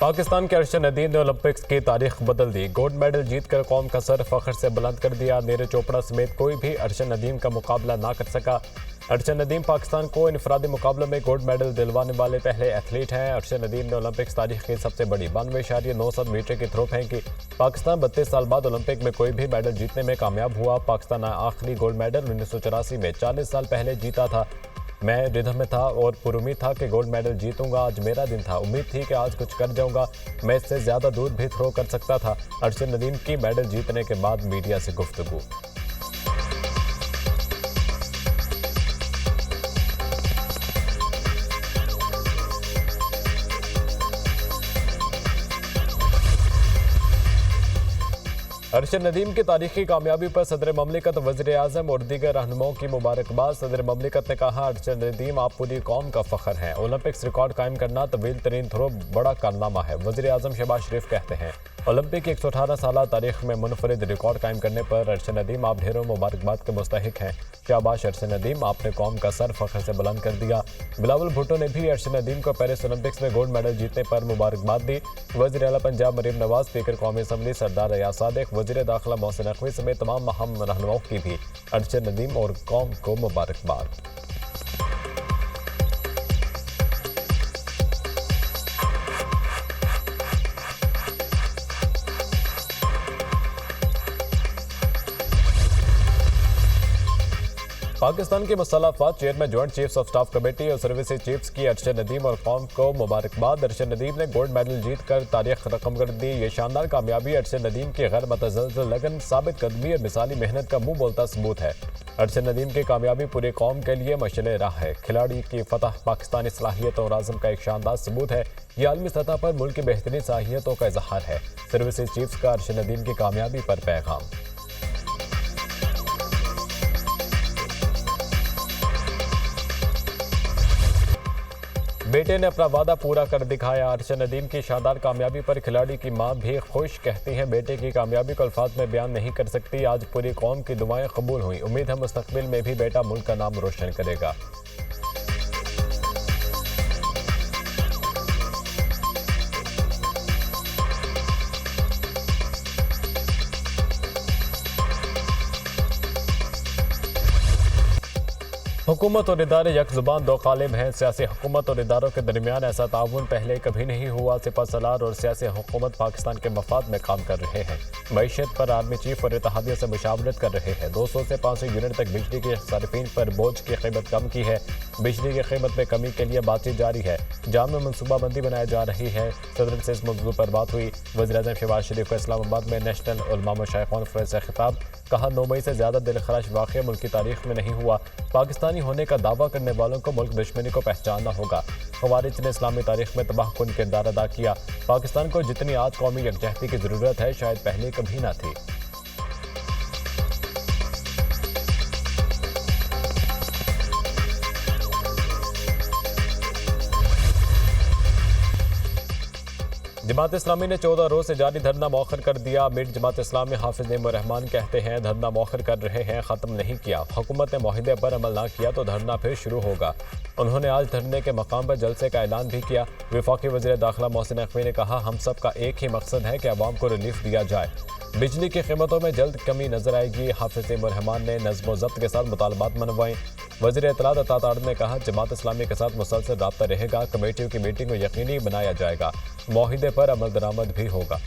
पाकिस्तान के अरशद नदीम ने ओलंपिक्स की तारीख बदल दी। गोल्ड मेडल जीतकर कौम का सर फख्र से बुलंद कर दिया। नीरज चोपड़ा समेत कोई भी अरशद नदीम का मुकाबला ना कर सका। अरशद नदीम पाकिस्तान को इनफरादी मुकाबलों में गोल्ड मेडल दिलवाने वाले पहले एथलीट हैं। अरशद नदीम ने ओलंपिक्स तारीख की सबसे बड़ी 92.97 मीटर की थ्रो फेंकी। पाकिस्तान 32 साल बाद ओलंपिक में कोई भी मेडल जीतने में कामयाब हुआ। पाकिस्तान आखिरी गोल्ड मेडल 1984 में 40 साल पहले जीता था। मैं रिदम में था और पुरुमीद था कि गोल्ड मेडल जीतूंगा। आज मेरा दिन था, उम्मीद थी कि आज कुछ कर जाऊंगा। मैं इससे ज्यादा दूर भी थ्रो कर सकता था। अरशद नदीम की मेडल जीतने के बाद मीडिया से गुफ्तगू। अरशद नदीम की तारीखी कामयाबी पर सदर ममलिकत, वज़ीर आज़म और दीगर रहनुमाओं की मुबारकबाद। सदर ममलिकत ने कहा, अरशद नदीम आप पूरी कौम का फख्र हैं। ओलंपिक्स रिकॉर्ड कायम करना तवील तरीन थ्रो बड़ा कारनामा है। वज़ीर आज़म शहबाज शरीफ कहते हैं, ओलंपिक की 118 साल तारीख में मुनफरिद रिकॉर्ड कायम करने पर अरशद नदीम आप ढेरों मुबारकबाद के मुस्तहिक हैं। शाबाश अरशद नदीम, आपने कौम का सर फख्र से बुलंद कर दिया। बिलावल भुट्टो ने भी अरशद नदीम को पेरिस ओलंपिक्स में गोल्ड मेडल जीतने पर मुबारकबाद दी। वज़ीर आला पंजाब मरीम नवाज, स्पीकर कौमी असम्बली सरदार रियाज सादिक, वज़ीर दाखिला मोहसिन नकवी समेत तमाम अहम रहनुमाओं की भी अरशद नदीम और कौम को मुबारकबाद। पाकिस्तान के मुसल्लफ़ात chairman joint chiefs of staff committee और सर्विसेज चीफ्स की अरशद नदीम और कौम को मुबारकबाद। अरशद नदीम ने गोल्ड मेडल जीत कर तारीख रकम कर दी। ये शानदार कामयाबी अरशद नदीम की गैर मतज़ल्ज़ल लगन, साबित कदमी और मिसाली मेहनत का मुंह बोलता सबूत है। अरशद नदीम की कामयाबी पूरी कौम के लिए मशअल राह है। खिलाड़ी की फतह पाकिस्तानी सलाहियतों और आज़म का एक शानदार सबूत है। ये आलमी सतह पर मुल्क की बेहतरीन सलाहियतों का इजहार है। सर्विसेज चीफ्स का अरशद नदीम की कामयाबी पर पैगाम। बेटे ने अपना वादा पूरा कर दिखाया। अरशद नदीम की शानदार कामयाबी पर खिलाड़ी की मां भी खुश, कहती हैं, बेटे की कामयाबी को अल्फाज में बयान नहीं कर सकती। आज पूरी कौम की दुआएं कबूल हुई। उम्मीद है मुस्तकबिल में भी बेटा मुल्क का नाम रोशन करेगा। हुकूमत और इदारे एक ज़ुबान दो कालिब हैं। सियासी हुकूमत और इदारों के दरमियान ऐसा ताउन पहले कभी नहीं हुआ। सिपहसालार और सियासी हुकूमत पाकिस्तान के मफाद में काम कर रहे हैं। मईशत पर आर्मी चीफ और इत्तेहादियों से मुशावरत कर रहे हैं। 200 से 500 यूनिट तक बिजली के सार्फिन पर बोझ की कीमत कम की है। बिजली की कीमत में कमी के लिए बातचीत जारी है। जाम मनसूबाबंदी बनाई जा रही है। सदर से इस मौजूद पर बात हुई। वज़ीर-ए-आज़म शहबाज शरीफ को इस्लामाबाद में नेशनल उलमा मशाइख कॉन्फ्रेंस से खिताब। कहा, 9 मई से ज़्यादा दिलखराश वाक़या मुल्क की तारीख में नहीं हुआ। पाकिस्तानी होने का दावा करने वालों को मुल्क दुश्मनी को पहचानना होगा। खवारिज ने इस्लामी तारीख में तबाहकुन किरदार अदा किया। पाकिस्तान को जितनी आज कौमी यकजहती की ज़रूरत है, शायद पहले कभी ना थी। जमात इस्लामी ने 14 रोज से जारी धरना मौखर कर दिया। मीर जमात इस्लामी हाफिज नईम रहमान कहते हैं, धरना मौखर कर रहे हैं, ख़त्म नहीं किया। हुकूमत ने माहिदे पर अमल ना किया तो धरना फिर शुरू होगा। उन्होंने आज धरने के मकाम पर जलसे का ऐलान भी किया। वफाकी वज़ीर दाखिला मोहसिन नकवी ने कहा, हम सब का एक ही मकसद है कि अवाम को रिलीफ दिया जाए। बिजली की कीमतों में जल्द कमी नजर आएगी। हाफिज नईम रहमान ने नज़्म व ज़ब्त के साथ मुतालबात मनवाएं। वज़ीर इत्तलात अता तारड़ ने कहा, जमात इस्लामी के साथ मुसलसल राब्ता रहेगा। कमेटियों की मीटिंग को यकीनी बनाया जाएगा। माहिदे पर अमल दरामद भी होगा।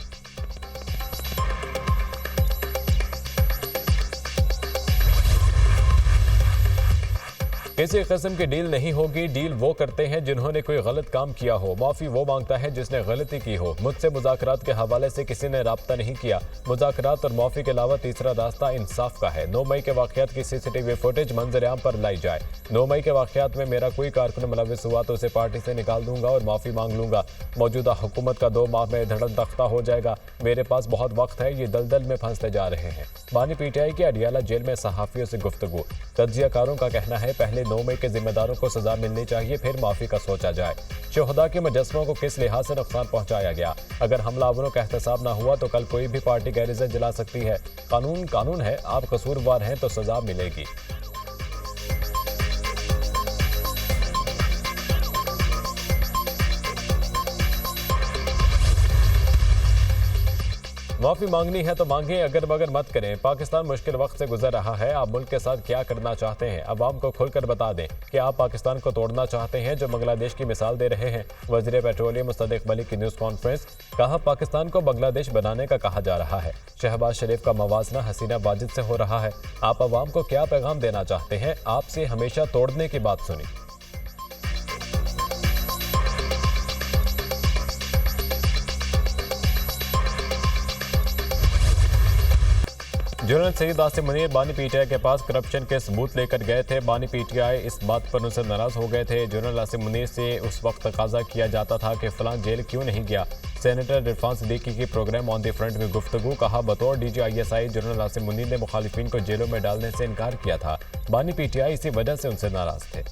किसी किस्म की डील नहीं होगी। डील वो करते हैं जिन्होंने कोई गलत काम किया हो। माफ़ी वो मांगता है जिसने गलती की हो। मुझसे मुज़ाकरात के हवाले से किसी ने राब्ता नहीं किया। मुज़ाकरात और माफ़ी के अलावा तीसरा रास्ता इंसाफ का है। 9 मई के वाक़यात की CCTV फुटेज मंजर आम पर लाई जाए। 9 मई के वाक़यात में मेरा कोई कारकुन मुलविस हुआ तो उसे पार्टी से निकाल दूंगा और माफ़ी मांग लूंगा। मौजूदा हुकूमत का 2 माह में धड़क तख्ता हो जाएगा। मेरे पास बहुत वक्त है। ये दलदल में फंसते जा रहे हैं। बानी PTI की अडियाला जेल में सहाफ़ियों से गुफ्तगू। तज्जियाकारों का कहना है, पहले 9 मई के जिम्मेदारों को सजा मिलनी चाहिए, फिर माफी का सोचा जाए। शोहदा के मुजस्समों को किस लिहाज से नुकसान पहुंचाया गया? अगर हमलावरों का एहतसाब ना हुआ तो कल कोई भी पार्टी गैरेजन जला सकती है। कानून कानून है। आप कसूरवार हैं तो सजा मिलेगी। माफी मांगनी है तो मांगे, अगर मगर मत करें। पाकिस्तान मुश्किल वक्त से गुजर रहा है, आप मुल्क के साथ क्या करना चाहते हैं, अवाम को खुलकर बता दें कि आप पाकिस्तान को तोड़ना चाहते हैं जो बांग्लादेश की मिसाल दे रहे हैं। वज़ीर पेट्रोलियम मुस्तदिक मलिक की न्यूज़ कॉन्फ्रेंस। कहा, पाकिस्तान को बांग्लादेश बनाने का कहा जा रहा है। शहबाज शरीफ का मवाजना हसीना वाजिद से हो रहा है। आप अवाम को क्या पैगाम देना चाहते हैं, आपसे हमेशा तोड़ने की बात सुनी। जनरल सईद आसिम मुनीर बानी पीटीआई के पास करप्शन के सबूत लेकर गए थे। बानी पीटीआई इस बात पर उनसे नाराज हो गए थे। जनरल आसिम मुनीर से उस वक्त तकाजा किया जाता था कि फलां जेल क्यों नहीं गया। सेनेटर इरफान सिद्दीकी की प्रोग्राम ऑन द फ्रंट में गुफ्तगू। कहा, बतौर DGISI जनरल आसिम मुनीर ने मुखालिफिन को जेलों में डालने से इनकार किया था। बानी पीटीआई इसी वजह से उनसे नाराज थे।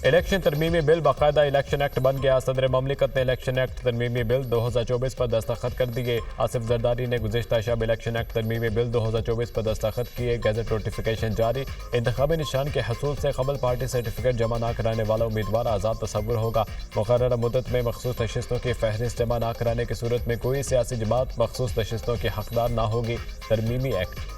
इलेक्शन तरमीमी बिल बाकायदा इलेक्शन एक्ट बन गया। सदर ममलिकत ने इलेक्शन एक्ट तरमीमी बिल 2024 पर दस्तखत कर दिए। आसिफ जरदारी ने गुज़िश्ता शब इलेक्शन एक्ट तरमीमी बिल 2024 पर दस्तखत किए। गैजेट नोटिफिकेशन जारी। इंतखाबी निशान के हसूल से कबल पार्टी सर्टिफिकेट जमा न कराने वाला उम्मीदवार आज़ाद तसव्वुर होगा। मुकर्ररा मुद्दत में मखसूस नशिस्तों की फहरिस्त जमा न कराने की सूरत में कोई सियासी जमात मखसूस नशिस्तों की हकदार न होगी। तरमीमी एक्ट।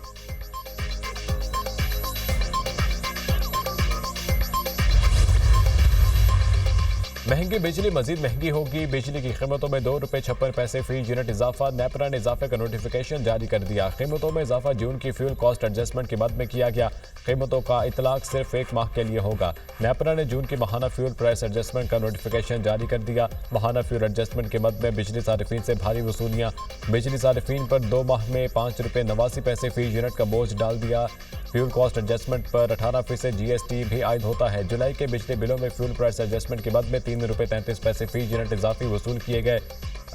महंगी बिजली मजीद महंगी होगी। बिजली की कीमतों में ₹2.56 फी यूनिट इजाफा। नेपरा ने इजाफे का नोटिफिकेशन जारी कर दिया। कीमतों में इजाफा जून की फ्यूल कॉस्ट एडजस्टमेंट के बाद में किया गया। कीमतों का इतलाक सिर्फ 1 माह के लिए होगा। नेपरा ने जून की माहाना फ्यूल प्राइस एडजस्टमेंट का नोटिफिकेशन जारी कर दिया। माहाना फ्यूल एडजस्टमेंट के मद में बिजली सारिफीन से भारी वसूलियाँ। बिजली सारिफीन पर 2 माह में ₹5.89 फी यूनिट का बोझ डाल दिया। फ्यूल कॉस्ट एडजस्टमेंट पर 18% GST भी आयद होता है। जुलाई के बिजली बिलों में फ्यूल प्राइस एडजस्टमेंट के बाद में ₹3.33 फी यूनिट इजाफी वसूल किए गए।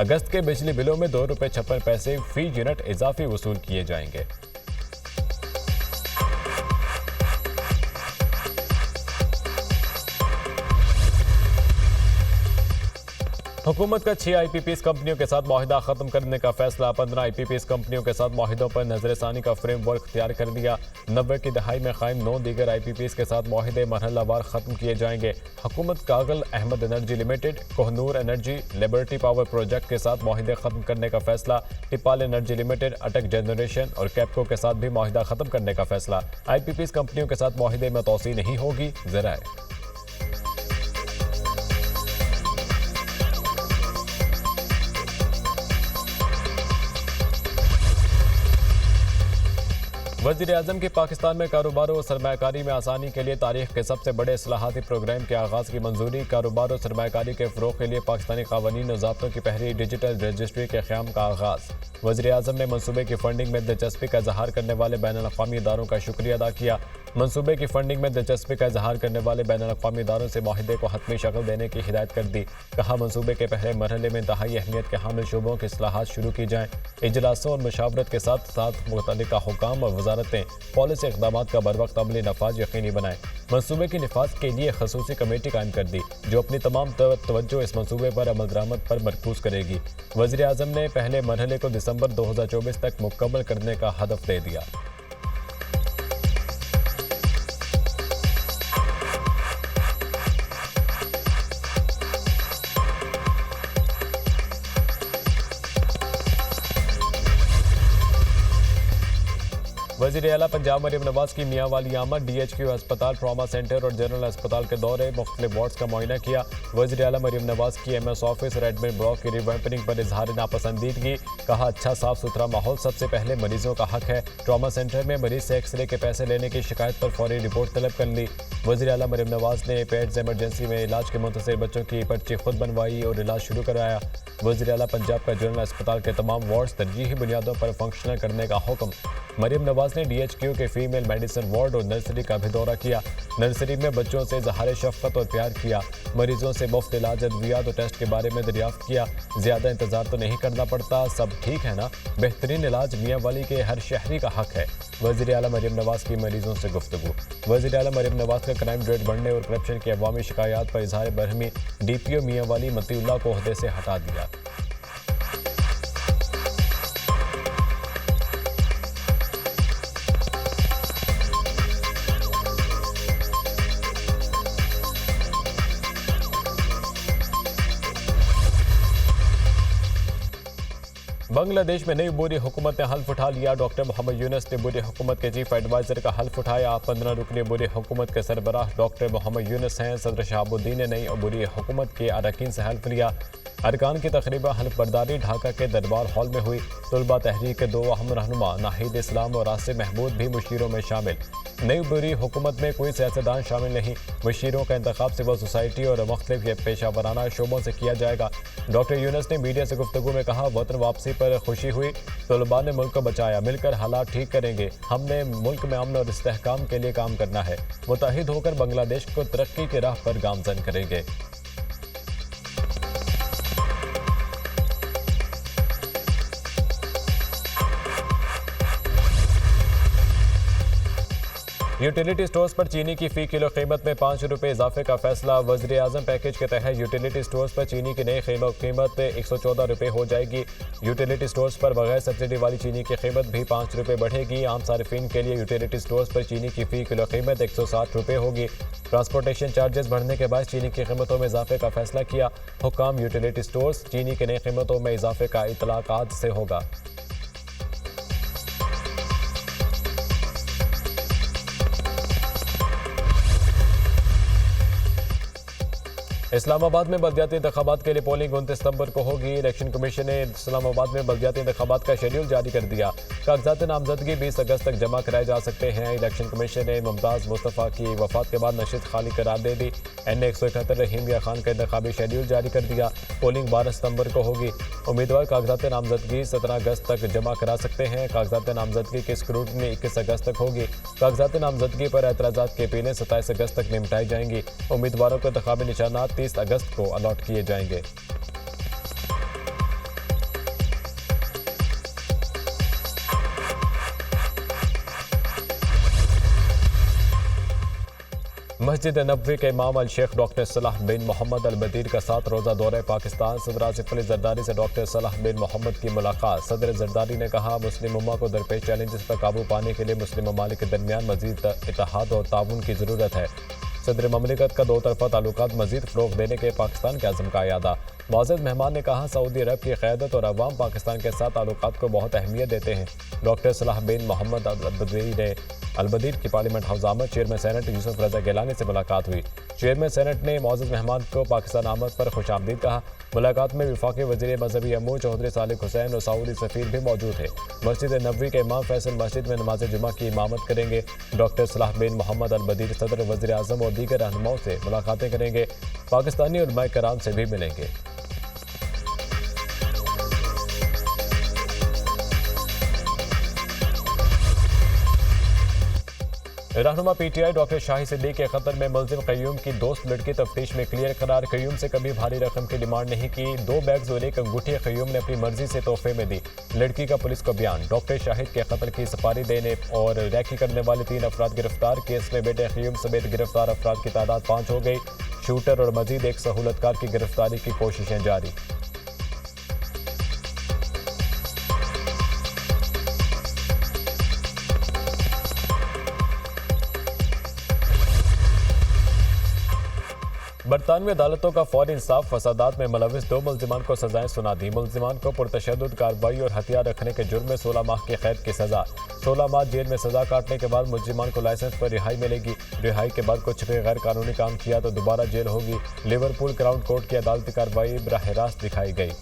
अगस्त के बिजली बिलों में ₹2.56 फी यूनिट इजाफी वसूल किए जाएंगे। हुकूमत का 6 IPPs कंपनियों के साथ माहिदा खत्म करने का फैसला। 15 IPPs कंपनियों के साथ माहिदों पर नजरसानी का फ्रेमवर्क तैयार कर दिया। 90 की दहाई में कायम 9 दीगर IPPs के साथ माहिदे मरहलावार खत्म किए जाएंगे। हुकूमत कागल Ahmad energy limited, Kohinoor energy, liberty power project के साथ माहिदे खत्म करने का फैसला। टिपाल एनर्जी लिमिटेड, अटक जनरेशन और कैपको के साथ भी माहिदा खत्म करने का फैसला। IPPs कंपनियों के साथ माहिदे में तोसी नहीं होगी। ज़राए वज़ीर-ए-आज़म की पाकिस्तान में कारोबार और सरमायाकारी में आसानी के लिए तारीख के सबसे बड़े इस्लाहाती प्रोग्राम के आगाज़ की मंजूरी। कारोबार और सरमायाकारी के फ़रोग़ के लिए पाकिस्तानी क़वानीन और ज़ाब्तों की पहली डिजिटल रजिस्ट्री के क़याम का आगाज़। वज़ीर-ए-आज़म ने मनसूबे की फंडिंग में दिलचस्पी का इजहार करने वाले बैनुल-अक़वामी इदारों का शुक्रिया अदा किया। मनसूबे की फंडिंग में दिलचस्पी का इजहार करने वाले बैनुल-अक़वामी इदारों से माहिदे को हतमी शक्ल देने की हिदायत कर दी। कहा, मनसूबे के पहले मरहले में इंतहाई अहमियत के हामिल शोबों की इस्लाहात शुरू की जाएँ। इजलासों और मुशावरत के साथ साथ मुतल्लिका हुकाम और वजारतें पॉलिसी इक़दामात का बरवक्त अमली नफाज यकीनी बनाएं। मनसूबे की निफाज के लिए खसूसी कमेटी कायम कर दी जो अपनी तमाम तवज्जो इस मनसूबे पर अमल दरामद पर मरकूज करेगी। वज़ीर-ए-आज़म ने पहले मरहले को दिसंबर 2024 तक मुकम्मल करने का हदफ दे दिया। वज़ीर आला पंजाब मरीम नवाज की मियाँ वाली आमद। DHQ अस्पताल, ट्रामा सेंटर और जनरल अस्पताल के दौरे, मुख्तलिफ वार्ड्स का मुआयना किया। वज़ीर आला मरीम नवाज की MS ऑफिस और एडमिन ब्लॉक की रिवैम्पिंग पर इजहार नापसंदीदगी। कहा, अच्छा साफ सुथरा माहौल सबसे पहले मरीजों का हक है। ट्रामा सेंटर में मरीज से एक्सरे के पैसे लेने की शिकायत पर फौरी रिपोर्ट तलब कर ली। वज़ीर आला मरीम नवाज ने पेड्स इमरजेंसी में इलाज के मुंतज़िर बच्चों की पर्ची खुद बनवाई और इलाज शुरू कराया। वज़ीर आला पंजाब का जनरल अस्पताल के तमाम वार्ड्स तरजीही बुनियादों पर फंक्शनल करने का हुक्म। मरीम नवाज ने DHQ के फीमेल मेडिसिन वार्ड और नर्सरी का भी दौरा किया। नर्सरी में बच्चों से इज़हार शफ़क़त और प्यार किया। मरीजों से मुफ्त इलाज, अद्वियात और टेस्ट के बारे में दरियाफ्त किया। ज़्यादा इंतजार तो नहीं करना पड़ता, सब ठीक है ना। बेहतरीन इलाज मियाँ वाली के हर शहरी का हक है। वज़ीर आला मरीम नवाज की मरीजों से गुफ्तगू। वज़ीर आला मरीम नवाज का क्राइम रेट बढ़ने और करप्शन की अवामी शिकायत पर इजहार बरहमी। DPO मियाँ वाली मतीउल्लाह को ओहदे से हटा दिया। बांग्लादेश में नई बुरी हुकूमत ने हल्फ उठा लिया। डॉक्टर मोहम्मद यूनुस ने बुरी हुकूमत के चीफ एडवाइजर का हल्फ उठाया। 15 रुकनी बुरी हुकूमत के सरबराह डॉक्टर मोहम्मद यूनुस हैं। सदर शहाबुद्दीन ने नई बुरी हुकूमत के अरकान से हल्फ लिया। अरकान की तकरीबा हल्फ बर्दारी ढाका के दरबार हॉल में हुई। तलबा तहरीक के 2 अहम रहनुमा नाहिद इस्लाम और आसिफ महमूद भी मुशीरों में शामिल। नई बुरी हुकूमत में कोई सियासतदान शामिल नहीं। मुशीरों का इंतखाब सिविल सोसाइटी और मुख्तलिफ पेशा वराना शोबों से किया जाएगा। डॉक्टर यूनुस ने मीडिया से गुफ्तगू में कहा, वतन वापसी पर खुशी हुई। तलबा ने मुल्क को बचाया, मिलकर हालात ठीक करेंगे। हमने मुल्क में अमन और इस्तेहकाम के लिए काम करना है। मुत्तहिद होकर बांग्लादेश को तरक्की की राह पर गामजन करेंगे। यूटिलिटी स्टोर्स पर चीनी की फी किलो कीमत में 5 रुपये इजाफे का फैसला। वज़ीर आज़म पैकेज के तहत यूटिलिटी स्टोर्स पर चीनी की नई कीमत 114 रुपये हो जाएगी। यूटिलिटी स्टोर्स पर बगैर सब्सिडी वाली चीनी की कीमत भी 5 रुपये बढ़ेगी। आम सार्फिन के लिए यूटिलिटी स्टोर्स पर चीनी की फी किलो कीमत 160 रुपये होगी। ट्रांसपोर्टेशन चार्जेस बढ़ने के बाद चीनी की कीमतों में इजाफे का फैसला किया। हुक्काम यूटिलिटी स्टोर्स चीनी की नई कीमतों में इजाफे का इतलाक आज से होगा। इस्लामाबाद में बल्दियाती इंतखाबात के लिए पोलिंग 29 सितंबर को होगी। इलेक्शन कमीशन ने इस्लामाबाद में बल्दियाती इंतखाबात का शेड्यूल जारी कर दिया। कागजात नामजदगी 20 अगस्त तक जमा कराए जा सकते हैं। इलेक्शन कमीशन ने मुमताज़ मुस्तफ़ा की वफात के बाद नशिस्त खाली करार दे दी। NA-171 रहीम या खान का इंतखाबी शेड्यूल जारी कर दिया। पोलिंग 12 सितंबर को होगी। उम्मीदवार कागजात नामजदगी 17 अगस्त तक जमा करा सकते हैं। कागजात नामजदगी की स्क्रूटनी 21 अगस्त तक होगी। कागजात नामजदगी पर एतराज़ात की अपीलें 27 अगस्त तक निपटाई जाएंगी। उम्मीदवारों को इंतखाबी निशानात 30 अगस्त को अलॉट किए जाएंगे। मस्जिद नबवी के इमाम अल शेख डॉक्टर सलाह बिन मोहम्मद अल बदीर का 7 रोज़ा दौरे पाकिस्तान। सदर आसिफ अली जरदारी से डॉक्टर सलाह बिन मोहम्मद की मुलाकात। सदर जरदारी ने कहा, मुस्लिम उम्मा को दरपेश चैलेंजेस पर काबू पाने के लिए मुस्लिम ममालिक के दरमियान मजीद इत्तेहाद और ताउन की ज़रूरत है। सदर ममलिकत का 2 तरफ़ा ताल्लुकात मजीद फ़रोग़ देने के पाकिस्तान के अज़्म का यादा। मुअज़्ज़ज़ मेहमान ने कहा, सऊदी अरब की क़यादत और अवाम पाकिस्तान के साथ ताल्लुकात को बहुत अहमियत देते हैं। डॉक्टर सलाह बिन मोहम्मद अल बदीर की पार्लियामेंट हाउस आमद चेयरमैन सेनेट यूसुफ रज़ा गिलानी से मुलाकात हुई। चेयरमैन सेनेट ने मुअज़्ज़ज़ मेहमान को पाकिस्तान आमद पर खुशामदीद कहा। मुलाकात में वफाकी वज़ीर मजहबी अमूर चौधरी सालिक हुसैन और सऊदी सफ़ीर भी मौजूद थे। मस्जिद नबवी के इमाम फैसल मस्जिद में नमाज जुमा की इमामत करेंगे। डॉक्टर सलाह बिन मोहम्मद अल बदीर सदर वज़ीर आज़म और दीगर रहनुमाओं से मुलाकातें करेंगे। पाकिस्तानी उलमाए कराम से भी मिलेंगे। रहनुमा PTI डॉक्टर शाही सिद्दीक के कत्ल में मुलजिम कयूम की दोस्त लड़की तफ्तीश में क्लियर करार। कयूम से कभी भारी रकम की डिमांड नहीं की। 2 बैग्स और 1 अंगूठी कयूम ने अपनी मर्जी से तोहफे में दी। लड़की का पुलिस को बयान। डॉक्टर शाहिद के कत्ल की सफारी देने और रैकी करने वाले 3 अफराद गिरफ्तार। केस में बेटे कयूम समेत गिरफ्तार अफराद की तादाद 5 हो गई। शूटर और मजीद एक सहूलतकार की गिरफ्तारी की कोशिशें जारी। बरतानवी अदालतों का फौरी इंसाफ। फसादात में मुलविस 2 मुल्जिमान को सजाएं सुना दी। मुल्जिमान को पुरतशद्दुद कार्रवाई और हथियार रखने के जुर्म में 16 माह की कैद की सजा। 16 माह जेल में सजा काटने के बाद मुल्जिमान को लाइसेंस पर रिहाई मिलेगी। रिहाई के बाद कुछ भी गैर कानूनी काम किया तो दोबारा जेल होगी। लिवरपूल क्राउन कोर्ट की अदालती कार्रवाई बराह रास्त दिखाई गई।